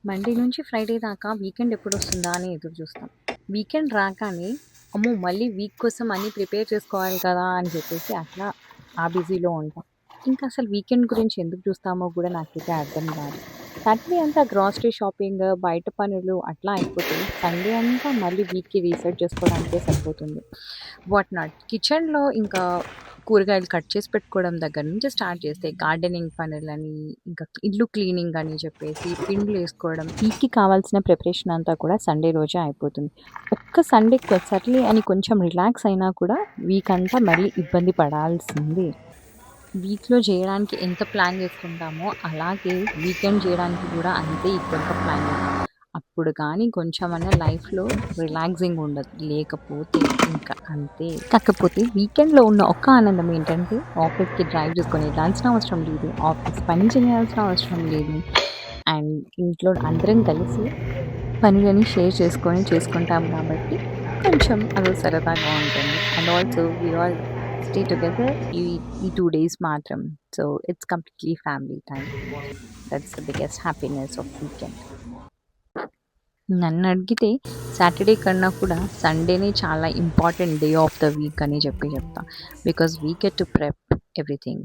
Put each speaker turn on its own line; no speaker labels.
Monday నుంచి Friday దాకా weekend ఎప్పుడొస్తుందా అని ఎదురు చూస్తాం. వీకెండ్ రాగానే అమ్మో! మళ్ళీ వీక్ కోసం అన్నీ ప్రిపేర్ చేసుకోవాలి కదా! అని చెప్పేసి అట్లా ఆ బిజీలో ఉంటాం. ఇంకా అసలు వీకెండ్ గురించి ఎందుకు చూస్తామో కూడా నాకైతే అర్థం కాదు. సాటర్డే అంతా గ్రాసరీ షాపింగ్, బయట పనులు అట్లా అయిపోతే సండే అంతా మళ్ళీ వీక్‌కి రీసెట్ చేసుకోవడానికే సరిపోతుంది. వాట్ నాట్ కిచెన్‌లో ఇంకా కూరగాయలు కట్ చేసి పెట్టుకోవడం దగ్గర నుంచి స్టార్ట్ చేస్తే గార్డెనింగ్ పనులని, ఇంకా ఇల్లు క్లీనింగ్ అని చెప్పేసి పిండ్లేసుకోవడం, వీక్‌కి కావాల్సిన ప్రిపరేషన్ అంతా కూడా సండే రోజే అయిపోతుంది. ఒక్క సండే సర్లే అని కొంచెం రిలాక్స్ అయినా కూడా వీక్ అంతా మళ్ళీ ఇబ్బంది పడాల్సిందే. వీక్‌లో జేయడానికి ఎంత ప్లాన్ చేసుకుంటామో, అలాగే వీకెండ్ జేయడానికి కూడా అంతే ఈక్వల్‌గా ప్లాన్ చేస్తాం. అప్పుడు కానీ కొంచెమన్నా లైఫ్‌లో రిలాక్సింగ్ ఉండదు. లేకపోతే ఇంకా అంతే. కాకపోతే వీకెండ్‌లో ఉన్న ఒక్క ఆనందం ఏంటంటే, ఆఫీస్‌కి డ్రైవ్ చేసుకొని వెళ్ళాల్సిన అవసరం లేదు. ఆఫీస్ పని చేయాల్సిన అవసరం లేదు. అండ్ ఇంట్లో అందరం కలిసి పనులని షేర్ చేసుకొని చేసుకుంటాం కాబట్టి, కొంచెం అదో సరదాగా ఉంటుంది. And also we all stay together ఈ 2 డేస్ మాత్రం. So, it's completely family time. That's the biggest happiness of weekend. నన్నడిగితే సాటర్‌డే కన్నా కూడా సండేనే చాలా important day of the week అని చెప్తా. Because we get to prep everything.